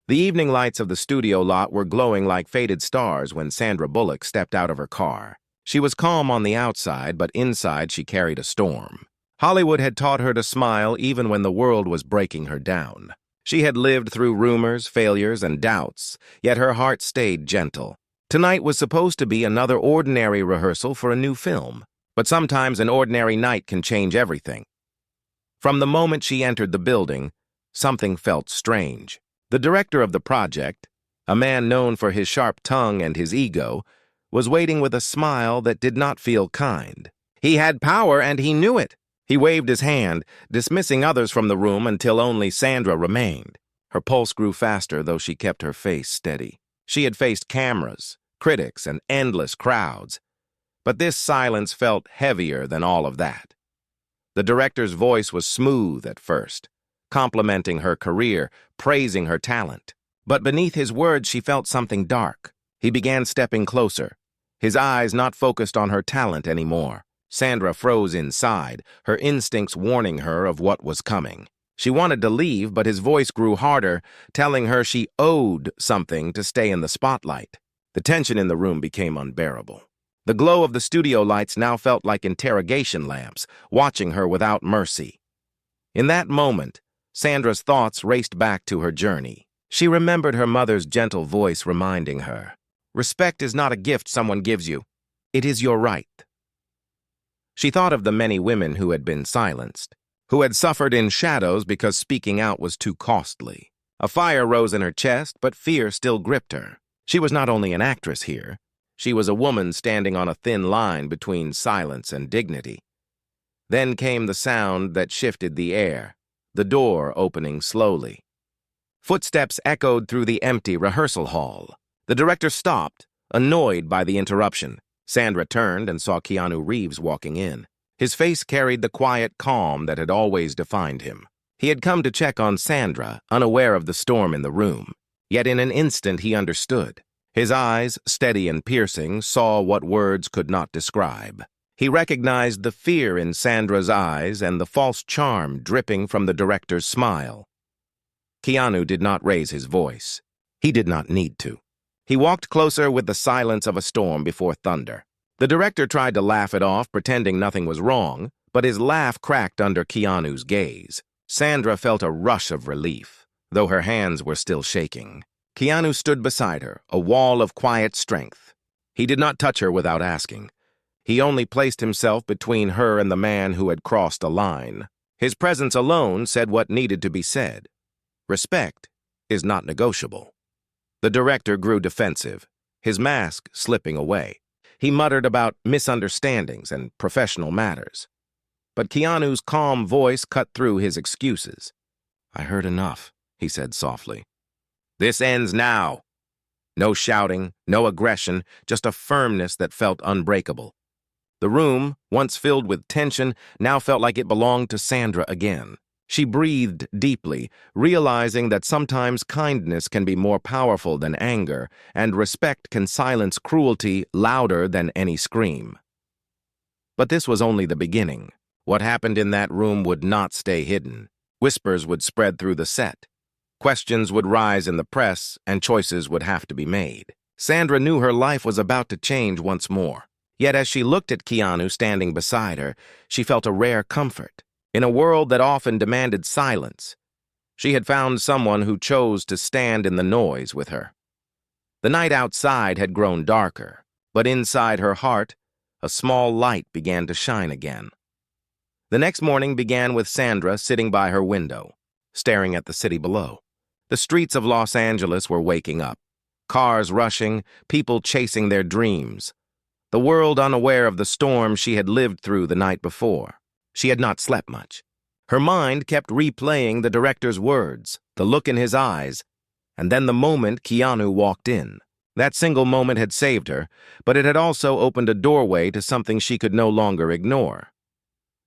The evening lights of the studio lot were glowing like faded stars when Sandra Bullock stepped out of her car. She was calm on the outside, but inside she carried a storm. Hollywood had taught her to smile even when the world was breaking her down. She had lived through rumors, failures, and doubts, yet her heart stayed gentle. Tonight was supposed to be another ordinary rehearsal for a new film, but sometimes an ordinary night can change everything. From the moment she entered the building, something felt strange. The director of the project, a man known for his sharp tongue and his ego, was waiting with a smile that did not feel kind. He had power and he knew it. He waved his hand, dismissing others from the room until only Sandra remained. Her pulse grew faster, though she kept her face steady. She had faced cameras, critics, and endless crowds, but this silence felt heavier than all of that. The director's voice was smooth at first, complimenting her career, praising her talent. But beneath his words, she felt something dark. He began stepping closer, his eyes not focused on her talent anymore. Sandra froze inside, her instincts warning her of what was coming. She wanted to leave, but his voice grew harder, telling her she owed something to stay in the spotlight. The tension in the room became unbearable. The glow of the studio lights now felt like interrogation lamps, watching her without mercy. In that moment, Sandra's thoughts raced back to her journey. She remembered her mother's gentle voice reminding her, "Respect is not a gift someone gives you. It is your right." She thought of the many women who had been silenced, who had suffered in shadows because speaking out was too costly. A fire rose in her chest, but fear still gripped her. She was not only an actress here, she was a woman standing on a thin line between silence and dignity. Then came the sound that shifted the air, the door opening slowly. Footsteps echoed through the empty rehearsal hall. The director stopped, annoyed by the interruption. Sandra turned and saw Keanu Reeves walking in. His face carried the quiet calm that had always defined him. He had come to check on Sandra, unaware of the storm in the room. Yet in an instant he understood. His eyes, steady and piercing, saw what words could not describe. He recognized the fear in Sandra's eyes and the false charm dripping from the director's smile. Keanu did not raise his voice. He did not need to. He walked closer with the silence of a storm before thunder. The director tried to laugh it off, pretending nothing was wrong, but his laugh cracked under Keanu's gaze. Sandra felt a rush of relief, though her hands were still shaking. Keanu stood beside her, a wall of quiet strength. He did not touch her without asking. He only placed himself between her and the man who had crossed a line. His presence alone said what needed to be said. Respect is not negotiable. The director grew defensive, his mask slipping away. He muttered about misunderstandings and professional matters. But Keanu's calm voice cut through his excuses. "I heard enough," he said softly. "This ends now." No shouting, no aggression, just a firmness that felt unbreakable. The room, once filled with tension, now felt like it belonged to Sandra again. She breathed deeply, realizing that sometimes kindness can be more powerful than anger, and respect can silence cruelty louder than any scream. But this was only the beginning. What happened in that room would not stay hidden. Whispers would spread through the set. Questions would rise in the press, and choices would have to be made. Sandra knew her life was about to change once more. Yet as she looked at Keanu standing beside her, she felt a rare comfort. In a world that often demanded silence, she had found someone who chose to stand in the noise with her. The night outside had grown darker, but inside her heart, a small light began to shine again. The next morning began with Sandra sitting by her window, staring at the city below. The streets of Los Angeles were waking up, cars rushing, people chasing their dreams. The world unaware of the storm she had lived through the night before. She had not slept much. Her mind kept replaying the director's words, the look in his eyes, and then the moment Keanu walked in. That single moment had saved her, but it had also opened a doorway to something she could no longer ignore.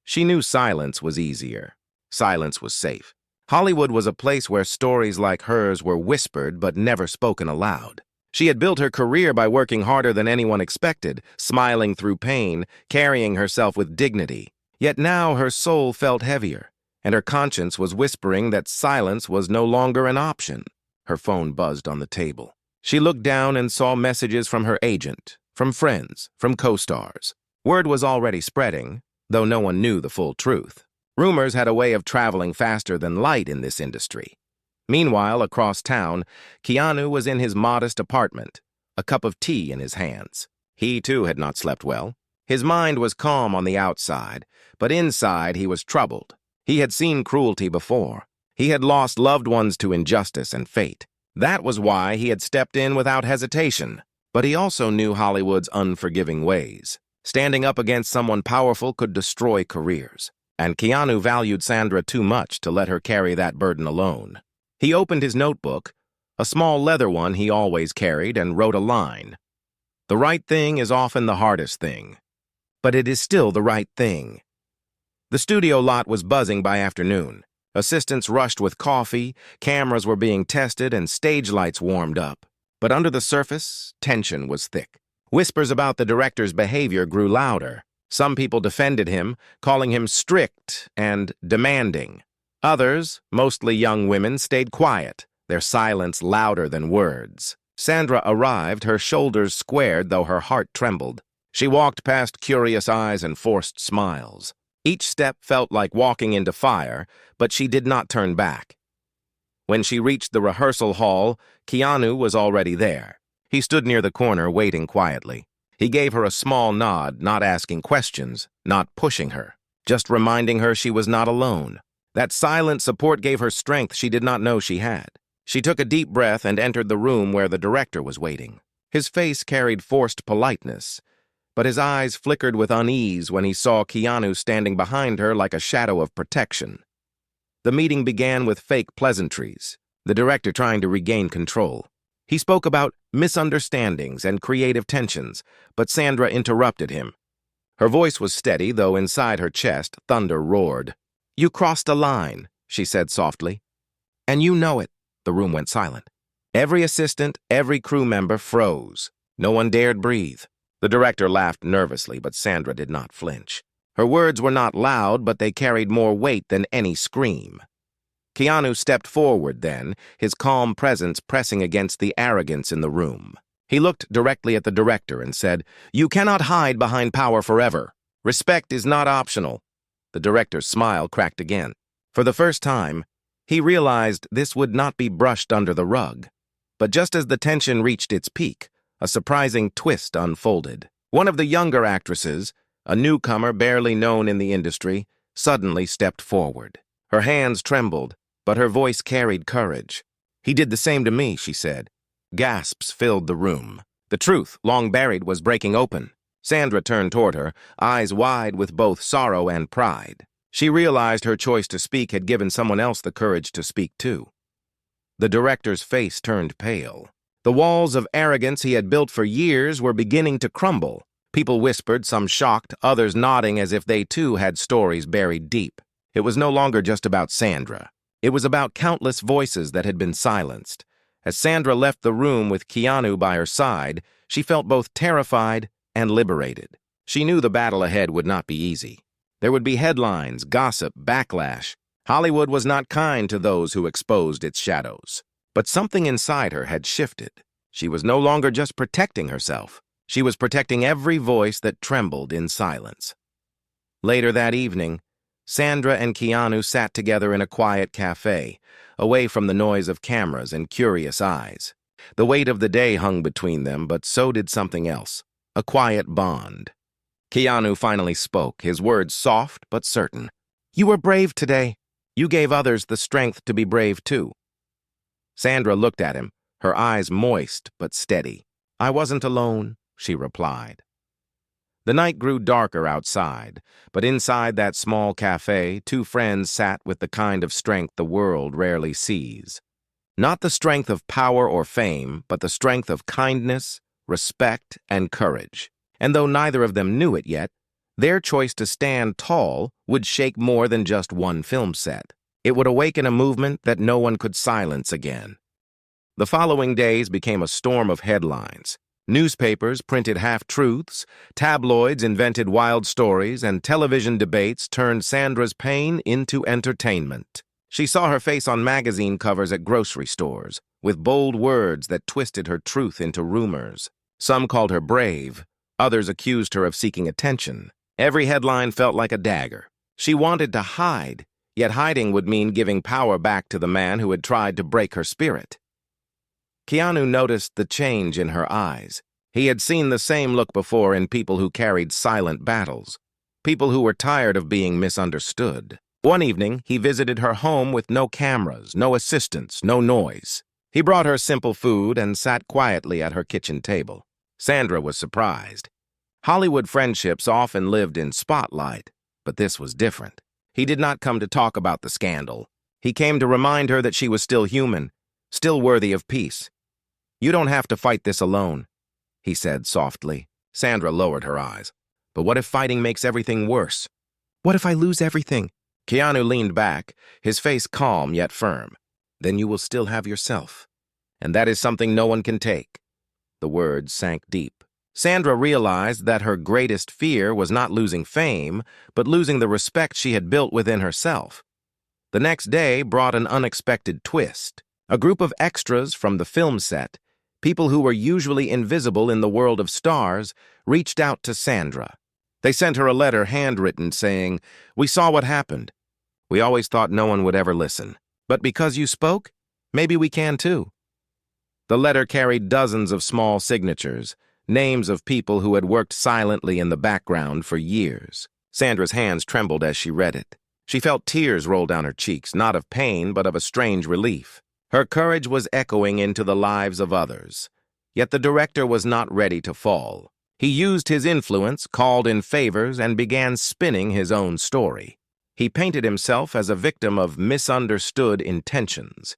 She knew silence was easier. Silence was safe. Hollywood was a place where stories like hers were whispered but never spoken aloud. She had built her career by working harder than anyone expected, smiling through pain, carrying herself with dignity. Yet now her soul felt heavier, and her conscience was whispering that silence was no longer an option. Her phone buzzed on the table. She looked down and saw messages from her agent, from friends, from co-stars. Word was already spreading, though no one knew the full truth. Rumors had a way of traveling faster than light in this industry. Meanwhile, across town, Keanu was in his modest apartment, a cup of tea in his hands. He, too, had not slept well. His mind was calm on the outside, but inside he was troubled. He had seen cruelty before. He had lost loved ones to injustice and fate. That was why he had stepped in without hesitation. But he also knew Hollywood's unforgiving ways. Standing up against someone powerful could destroy careers. And Keanu valued Sandra too much to let her carry that burden alone. He opened his notebook, a small leather one he always carried, and wrote a line. The right thing is often the hardest thing. But it is still the right thing. The studio lot was buzzing by afternoon. Assistants rushed with coffee, cameras were being tested, and stage lights warmed up. But under the surface, tension was thick. Whispers about the director's behavior grew louder. Some people defended him, calling him strict and demanding. Others, mostly young women, stayed quiet, their silence louder than words. Sandra arrived, her shoulders squared, though her heart trembled. She walked past curious eyes and forced smiles. Each step felt like walking into fire, but she did not turn back. When she reached the rehearsal hall, Keanu was already there. He stood near the corner, waiting quietly. He gave her a small nod, not asking questions, not pushing her, just reminding her she was not alone. That silent support gave her strength she did not know she had. She took a deep breath and entered the room where the director was waiting. His face carried forced politeness, but his eyes flickered with unease when he saw Keanu standing behind her like a shadow of protection. The meeting began with fake pleasantries, the director trying to regain control. He spoke about misunderstandings and creative tensions, but Sandra interrupted him. Her voice was steady, though inside her chest, thunder roared. "You crossed a line," she said softly. "And you know it." The room went silent. Every assistant, every crew member froze. No one dared breathe. The director laughed nervously, but Sandra did not flinch. Her words were not loud, but they carried more weight than any scream. Keanu stepped forward then, his calm presence pressing against the arrogance in the room. He looked directly at the director and said, "You cannot hide behind power forever. Respect is not optional." The director's smile cracked again. For the first time, he realized this would not be brushed under the rug. But just as the tension reached its peak, a surprising twist unfolded. One of the younger actresses, a newcomer barely known in the industry, suddenly stepped forward. Her hands trembled, but her voice carried courage. "He did the same to me," she said. Gasps filled the room. The truth, long buried, was breaking open. Sandra turned toward her, eyes wide with both sorrow and pride. She realized her choice to speak had given someone else the courage to speak too. The director's face turned pale. The walls of arrogance he had built for years were beginning to crumble. People whispered, some shocked, others nodding as if they too had stories buried deep. It was no longer just about Sandra. It was about countless voices that had been silenced. As Sandra left the room with Keanu by her side, she felt both terrified and liberated. She knew the battle ahead would not be easy. There would be headlines, gossip, backlash. Hollywood was not kind to those who exposed its shadows. But something inside her had shifted. She was no longer just protecting herself. She was protecting every voice that trembled in silence. Later that evening, Sandra and Keanu sat together in a quiet cafe, away from the noise of cameras and curious eyes. The weight of the day hung between them, but so did something else, a quiet bond. Keanu finally spoke, his words soft but certain. "You were brave today. You gave others the strength to be brave too." Sandra looked at him, her eyes moist but steady. "I wasn't alone," she replied. The night grew darker outside, but inside that small cafe, two friends sat with the kind of strength the world rarely sees. Not the strength of power or fame, but the strength of kindness, respect, and courage. And though neither of them knew it yet, their choice to stand tall would shake more than just one film set. It would awaken a movement that no one could silence again. The following days became a storm of headlines. Newspapers printed half-truths, tabloids invented wild stories, and television debates turned Sandra's pain into entertainment. She saw her face on magazine covers at grocery stores, with bold words that twisted her truth into rumors. Some called her brave, others accused her of seeking attention. Every headline felt like a dagger. She wanted to hide, yet hiding would mean giving power back to the man who had tried to break her spirit. Keanu noticed the change in her eyes. He had seen the same look before in people who carried silent battles, people who were tired of being misunderstood. One evening, he visited her home with no cameras, no assistants, no noise. He brought her simple food and sat quietly at her kitchen table. Sandra was surprised. Hollywood friendships often lived in spotlight, but this was different. He did not come to talk about the scandal. He came to remind her that she was still human, still worthy of peace. "You don't have to fight this alone," he said softly. Sandra lowered her eyes. "But what if fighting makes everything worse? What if I lose everything?" Keanu leaned back, his face calm yet firm. "Then you will still have yourself. And that is something no one can take." The words sank deep. Sandra realized that her greatest fear was not losing fame, but losing the respect she had built within herself. The next day brought an unexpected twist. A group of extras from the film set, people who were usually invisible in the world of stars, reached out to Sandra. They sent her a letter handwritten saying, "We saw what happened. We always thought no one would ever listen. But because you spoke, maybe we can too." The letter carried dozens of small signatures, names of people who had worked silently in the background for years. Sandra's hands trembled as she read it. She felt tears roll down her cheeks, not of pain, but of a strange relief. Her courage was echoing into the lives of others. Yet the director was not ready to fall. He used his influence, called in favors, and began spinning his own story. He painted himself as a victim of misunderstood intentions.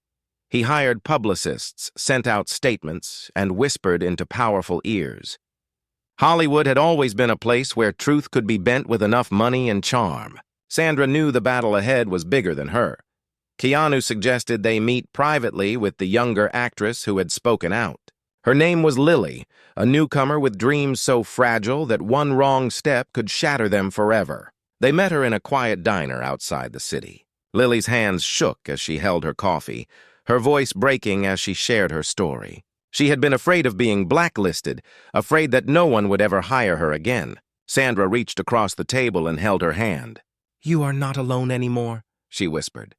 He hired publicists, sent out statements, and whispered into powerful ears. Hollywood had always been a place where truth could be bent with enough money and charm. Sandra knew the battle ahead was bigger than her. Keanu suggested they meet privately with the younger actress who had spoken out. Her name was Lily, a newcomer with dreams so fragile that one wrong step could shatter them forever. They met her in a quiet diner outside the city. Lily's hands shook as she held her coffee, her voice breaking as she shared her story. She had been afraid of being blacklisted, afraid that no one would ever hire her again. Sandra reached across the table and held her hand. "You are not alone anymore," she whispered.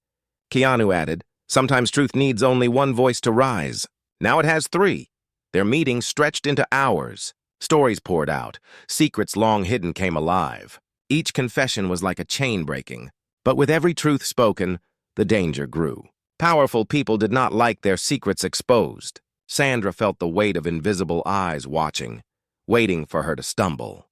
Keanu added, "Sometimes truth needs only one voice to rise. Now it has three." Their meeting stretched into hours. Stories poured out. Secrets long hidden came alive. Each confession was like a chain breaking. But with every truth spoken, the danger grew. Powerful people did not like their secrets exposed. Sandra felt the weight of invisible eyes watching, waiting for her to stumble.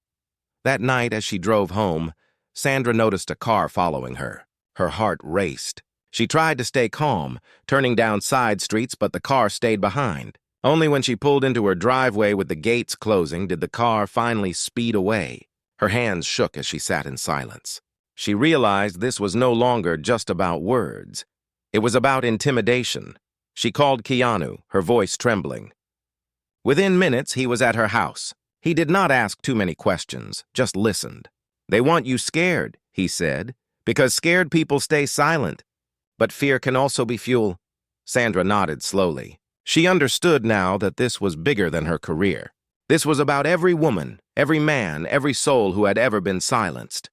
That night, as she drove home, Sandra noticed a car following her. Her heart raced. She tried to stay calm, turning down side streets, but the car stayed behind. Only when she pulled into her driveway with the gates closing did the car finally speed away. Her hands shook as she sat in silence. She realized this was no longer just about words. It was about intimidation. She called Keanu, her voice trembling. Within minutes, he was at her house. He did not ask too many questions, just listened. "They want you scared," he said, "because scared people stay silent. But fear can also be fuel." Sandra nodded slowly. She understood now that this was bigger than her career. This was about every woman, every man, every soul who had ever been silenced.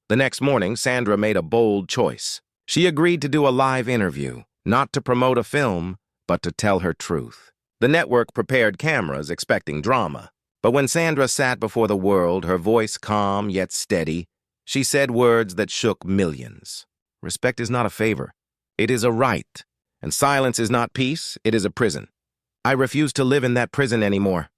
The next morning, Sandra made a bold choice. She agreed to do a live interview, not to promote a film, but to tell her truth. The network prepared cameras, expecting drama. But when Sandra sat before the world, her voice calm yet steady, she said words that shook millions. "Respect is not a favor. It is a right. And silence is not peace, it is a prison. I refuse to live in that prison anymore."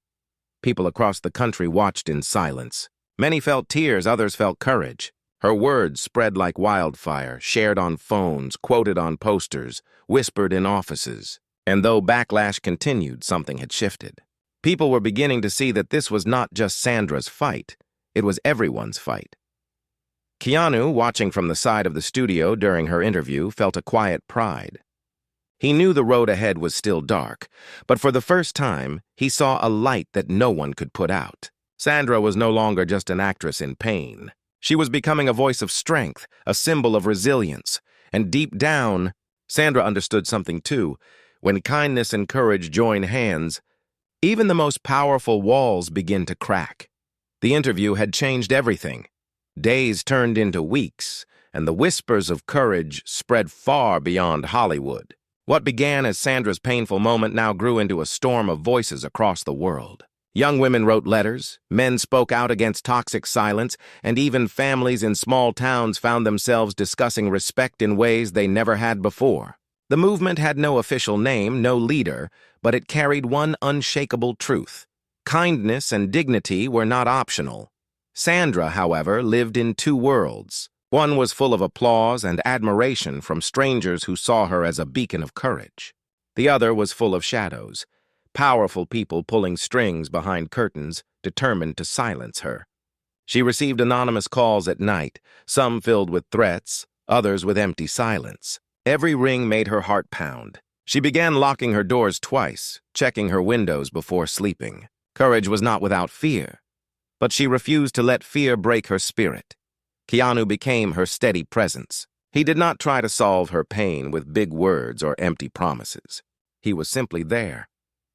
People across the country watched in silence. Many felt tears, others felt courage. Her words spread like wildfire, shared on phones, quoted on posters, whispered in offices. And though backlash continued, something had shifted. People were beginning to see that this was not just Sandra's fight, it was everyone's fight. Keanu, watching from the side of the studio during her interview, felt a quiet pride. He knew the road ahead was still dark, but for the first time, he saw a light that no one could put out. Sandra was no longer just an actress in pain. She was becoming a voice of strength, a symbol of resilience, And deep down, Sandra understood something too. When kindness and courage join hands, even the most powerful walls begin to crack. The interview had changed everything. Days turned into weeks, and the whispers of courage spread far beyond Hollywood. What began as Sandra's painful moment now grew into a storm of voices across the world. Young women wrote letters, men spoke out against toxic silence, and even families in small towns found themselves discussing respect in ways they never had before. The movement had no official name, no leader, but it carried one unshakable truth. Kindness and dignity were not optional. Sandra, however, lived in two worlds. One was full of applause and admiration from strangers who saw her as a beacon of courage. The other was full of shadows, powerful people pulling strings behind curtains, determined to silence her. She received anonymous calls at night, some filled with threats, others with empty silence. Every ring made her heart pound. She began locking her doors twice, checking her windows before sleeping. Courage was not without fear, but she refused to let fear break her spirit. Keanu became her steady presence. He did not try to solve her pain with big words or empty promises. He was simply there,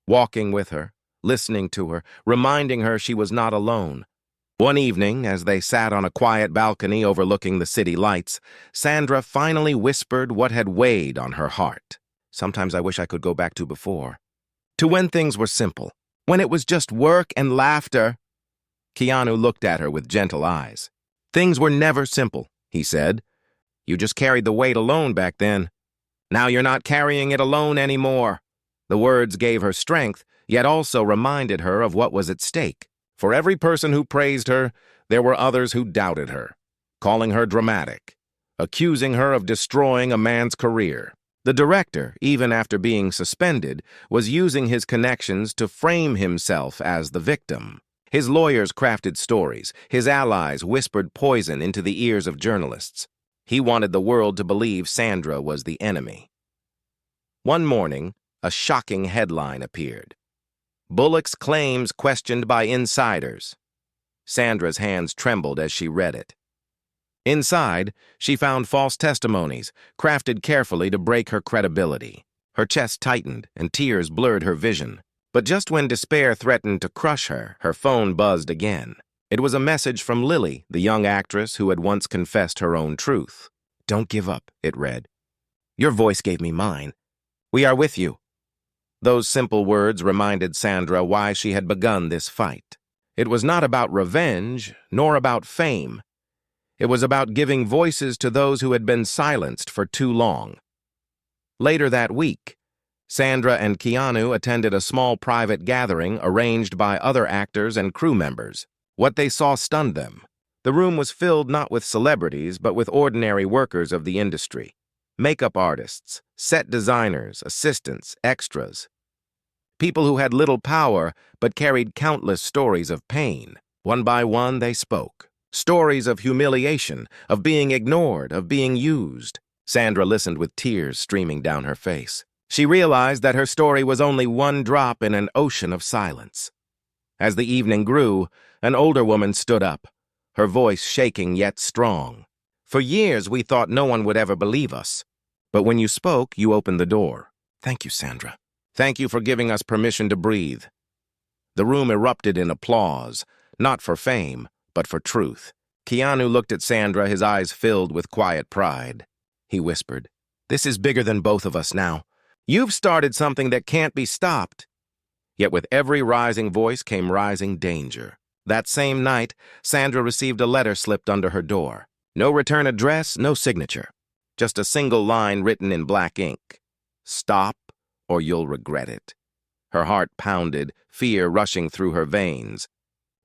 walking with her, listening to her, reminding her she was not alone. One evening, as they sat on a quiet balcony overlooking the city lights, Sandra finally whispered what had weighed on her heart. Sometimes I wish I could go back to before. To when things were simple, when it was just work and laughter. Keanu looked at her with gentle eyes. Things were never simple, he said. You just carried the weight alone back then. Now you're not carrying it alone anymore. The words gave her strength, yet also reminded her of what was at stake. For every person who praised her, there were others who doubted her, calling her dramatic, accusing her of destroying a man's career. The director, even after being suspended, was using his connections to frame himself as the victim. His lawyers crafted stories. His allies whispered poison into the ears of journalists. He wanted the world to believe Sandra was the enemy. One morning, a shocking headline appeared. Bullock's claims questioned by insiders. Sandra's hands trembled as she read it. Inside, she found false testimonies, crafted carefully to break her credibility. Her chest tightened, and tears blurred her vision. But just when despair threatened to crush her, her phone buzzed again. It was a message from Lily, the young actress who had once confessed her own truth. "Don't give up," it read. "Your voice gave me mine. We are with you." Those simple words reminded Sandra why she had begun this fight. It was not about revenge, nor about fame. It was about giving voices to those who had been silenced for too long. Later that week, Sandra and Keanu attended a small private gathering arranged by other actors and crew members. What they saw stunned them. The room was filled not with celebrities, but with ordinary workers of the industry. Makeup artists, set designers, assistants, extras. People who had little power, but carried countless stories of pain. One by one, they spoke. Stories of humiliation, of being ignored, of being used. Sandra listened with tears streaming down her face. She realized that her story was only one drop in an ocean of silence. As the evening grew, an older woman stood up, her voice shaking yet strong. "For years, we thought no one would ever believe us. But when you spoke, you opened the door. Thank you, Sandra. Thank you for giving us permission to breathe." The room erupted in applause, not for fame, but for truth. Keanu looked at Sandra, his eyes filled with quiet pride. He whispered, "This is bigger than both of us now. You've started something that can't be stopped." Yet with every rising voice came rising danger. That same night, Sandra received a letter slipped under her door. No return address, no signature. Just a single line written in black ink. "Stop, or you'll regret it." Her heart pounded, fear rushing through her veins.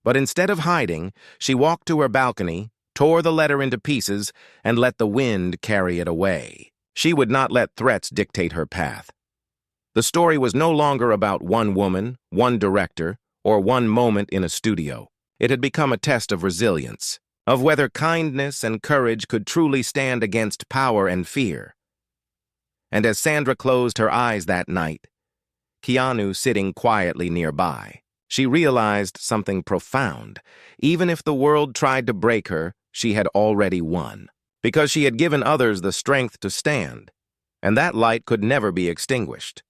But instead of hiding, she walked to her balcony, tore the letter into pieces, and let the wind carry it away. She would not let threats dictate her path. The story was no longer about one woman, one director, or one moment in a studio. It had become a test of resilience, of whether kindness and courage could truly stand against power and fear. And as Sandra closed her eyes that night, Keanu sitting quietly nearby, she realized something profound. Even if the world tried to break her, she had already won. because she had given others the strength to stand, and that light could never be extinguished.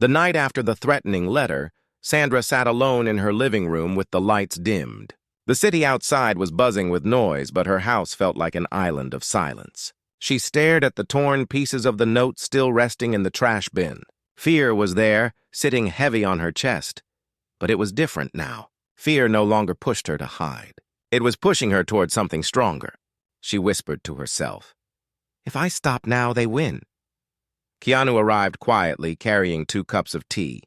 The night after the threatening letter, Sandra sat alone in her living room with the lights dimmed. The city outside was buzzing with noise, but her house felt like an island of silence. She stared at the torn pieces of the note still resting in the trash bin. Fear was there, sitting heavy on her chest. But it was different now. Fear no longer pushed her to hide. It was pushing her toward something stronger. She whispered to herself, "If I stop now, they win." Keanu arrived quietly, carrying 2 cups of tea.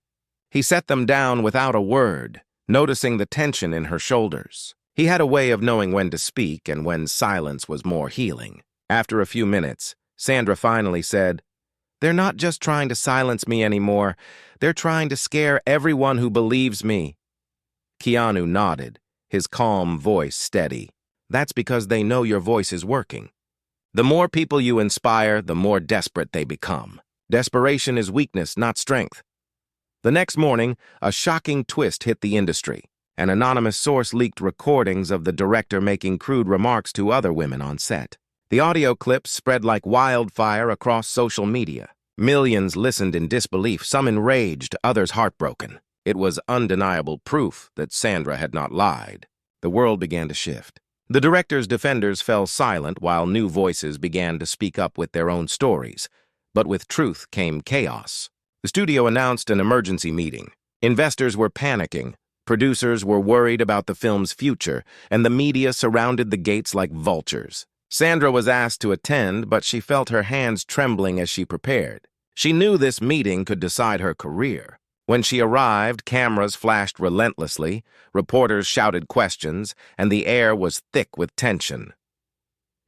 He set them down without a word, noticing the tension in her shoulders. He had a way of knowing when to speak and when silence was more healing. After a few minutes, Sandra finally said, "They're not just trying to silence me anymore. They're trying to scare everyone who believes me." Keanu nodded, his calm voice steady. "That's because they know your voice is working. The more people you inspire, the more desperate they become. Desperation is weakness, not strength." The next morning, a shocking twist hit the industry. An anonymous source leaked recordings of the director making crude remarks to other women on set. The audio clips spread like wildfire across social media. Millions listened in disbelief, some enraged, others heartbroken. It was undeniable proof that Sandra had not lied. The world began to shift. The director's defenders fell silent while new voices began to speak up with their own stories. But with truth came chaos. The studio announced an emergency meeting. Investors were panicking. Producers were worried about the film's future, and the media surrounded the gates like vultures. Sandra was asked to attend, but she felt her hands trembling as she prepared. She knew this meeting could decide her career. When she arrived, cameras flashed relentlessly, reporters shouted questions, and the air was thick with tension.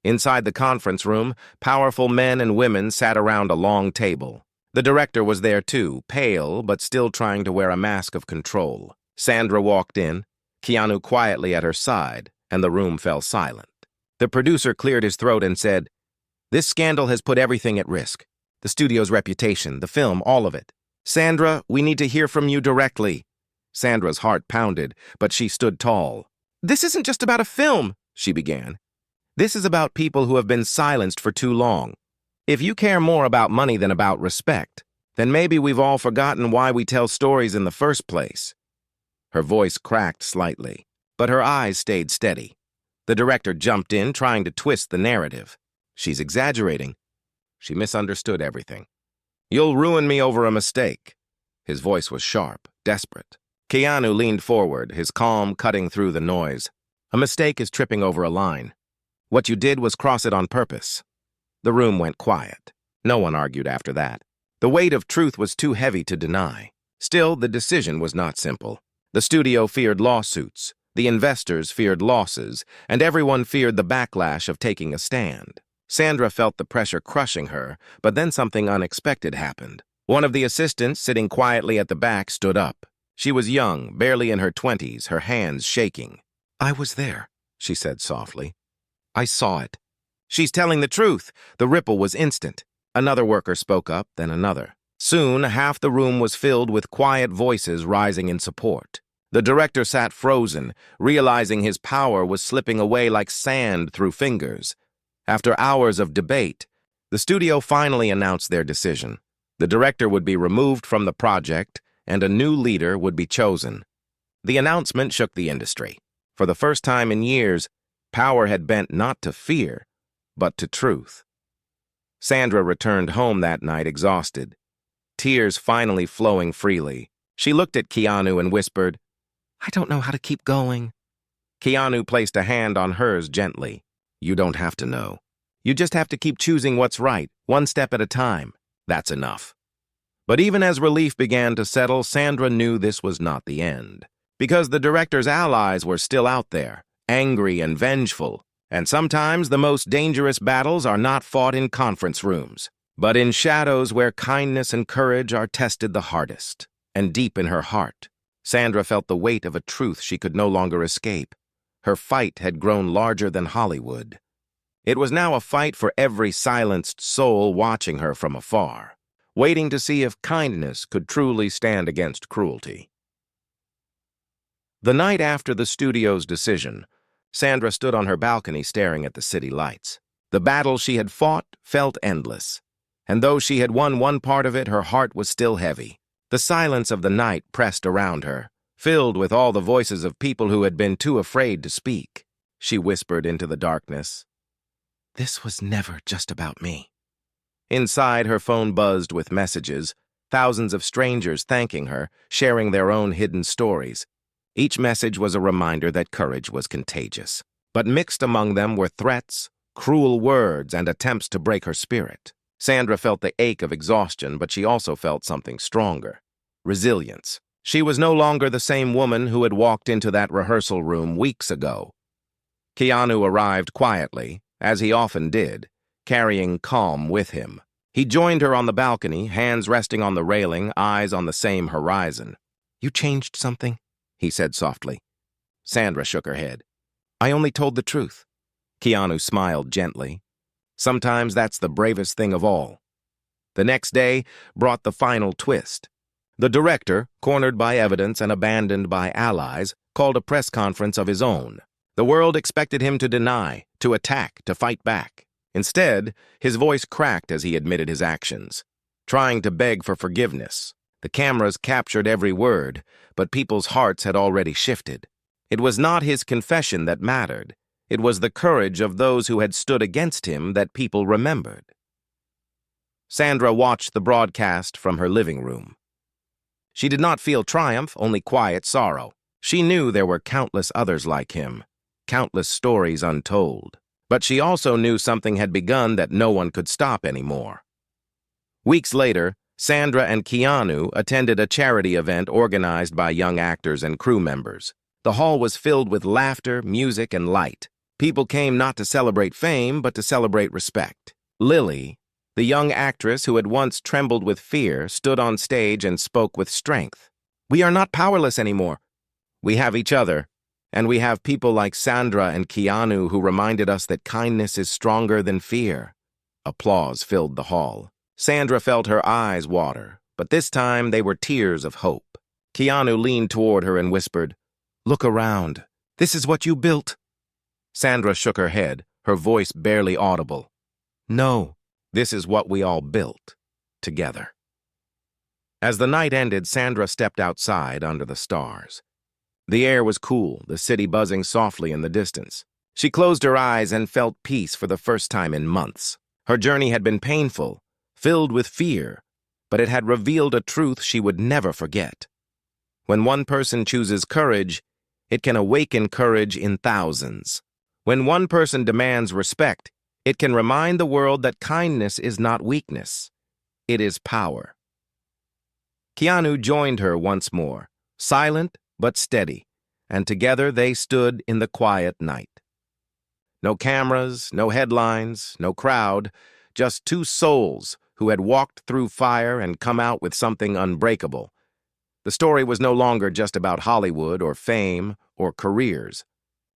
Inside the conference room, powerful men and women sat around a long table. The director was there too, pale but still trying to wear a mask of control. Sandra walked in, Keanu quietly at her side, and the room fell silent. The producer cleared his throat and said, "This scandal has put everything at risk. The studio's reputation, the film, all of it. Sandra, we need to hear from you directly." Sandra's heart pounded, but she stood tall. "This isn't just about a film," she began. "This is about people who have been silenced for too long. If you care more about money than about respect, then maybe we've all forgotten why we tell stories in the first place." Her voice cracked slightly, but her eyes stayed steady. The director jumped in, trying to twist the narrative. "She's exaggerating. She misunderstood everything. You'll ruin me over a mistake." His voice was sharp, desperate. Keanu leaned forward, his calm cutting through the noise. "A mistake is tripping over a line. What you did was cross it on purpose." The room went quiet. No one argued after that. The weight of truth was too heavy to deny. Still, the decision was not simple. The studio feared lawsuits, the investors feared losses, and everyone feared the backlash of taking a stand. Sandra felt the pressure crushing her, but then something unexpected happened. One of the assistants, sitting quietly at the back, stood up. She was young, barely in her 20s, her hands shaking. "I was there," she said softly. "I saw it." "She's telling the truth." The ripple was instant. Another worker spoke up, then another. Soon, half the room was filled with quiet voices rising in support. The director sat frozen, realizing his power was slipping away like sand through fingers. After hours of debate, the studio finally announced their decision. The director would be removed from the project, and a new leader would be chosen. The announcement shook the industry. For the first time in years, power had bent not to fear, but to truth. Sandra returned home that night exhausted, tears finally flowing freely. She looked at Keanu and whispered, "I don't know how to keep going." Keanu placed a hand on hers gently. "You don't have to know. You just have to keep choosing what's right, one step at a time. That's enough." But even as relief began to settle, Sandra knew this was not the end. Because the director's allies were still out there, angry and vengeful. And sometimes the most dangerous battles are not fought in conference rooms, but in shadows where kindness and courage are tested the hardest. And deep in her heart, Sandra felt the weight of a truth she could no longer escape. Her fight had grown larger than Hollywood. It was now a fight for every silenced soul watching her from afar, waiting to see if kindness could truly stand against cruelty. The night after the studio's decision, Sandra stood on her balcony staring at the city lights. The battle she had fought felt endless, and though she had won one part of it, her heart was still heavy. The silence of the night pressed around her, filled with all the voices of people who had been too afraid to speak. She whispered into the darkness, "This was never just about me." Inside, her phone buzzed with messages, thousands of strangers thanking her, sharing their own hidden stories. Each message was a reminder that courage was contagious. But mixed among them were threats, cruel words, and attempts to break her spirit. Sandra felt the ache of exhaustion, but she also felt something stronger: resilience. She was no longer the same woman who had walked into that rehearsal room weeks ago. Keanu arrived quietly, as he often did, carrying calm with him. He joined her on the balcony, hands resting on the railing, eyes on the same horizon. "You changed something?" he said softly. Sandra shook her head. "I only told the truth." Keanu smiled gently. "Sometimes that's the bravest thing of all." The next day brought the final twist. The director, cornered by evidence and abandoned by allies, called a press conference of his own. The world expected him to deny, to attack, to fight back. Instead, his voice cracked as he admitted his actions, trying to beg for forgiveness. The cameras captured every word, but people's hearts had already shifted. It was not his confession that mattered. It was the courage of those who had stood against him that people remembered. Sandra watched the broadcast from her living room. She did not feel triumph, only quiet sorrow. She knew there were countless others like him, countless stories untold. But she also knew something had begun that no one could stop anymore. Weeks later, Sandra and Keanu attended a charity event organized by young actors and crew members. The hall was filled with laughter, music, and light. People came not to celebrate fame, but to celebrate respect. Lily, the young actress who had once trembled with fear, stood on stage and spoke with strength. "We are not powerless anymore. We have each other, and we have people like Sandra and Keanu who reminded us that kindness is stronger than fear." Applause filled the hall. Sandra felt her eyes water, but this time they were tears of hope. Keanu leaned toward her and whispered, "Look around. This is what you built." Sandra shook her head, her voice barely audible. "No, this is what we all built, together." As the night ended, Sandra stepped outside under the stars. The air was cool, the city buzzing softly in the distance. She closed her eyes and felt peace for the first time in months. Her journey had been painful, filled with fear, but it had revealed a truth she would never forget. When one person chooses courage, it can awaken courage in thousands. When one person demands respect, it can remind the world that kindness is not weakness. It is power. Keanu joined her once more, silent but steady, and together they stood in the quiet night. No cameras, no headlines, no crowd, just two souls who had walked through fire and come out with something unbreakable. The story was no longer just about Hollywood or fame or careers.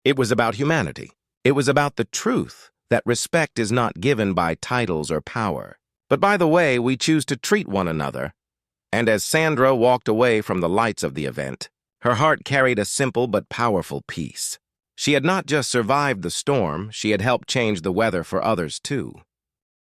It was about humanity. It was about the truth that respect is not given by titles or power, but by the way we choose to treat one another. And as Sandra walked away from the lights of the event, her heart carried a simple but powerful peace. She had not just survived the storm, she had helped change the weather for others too.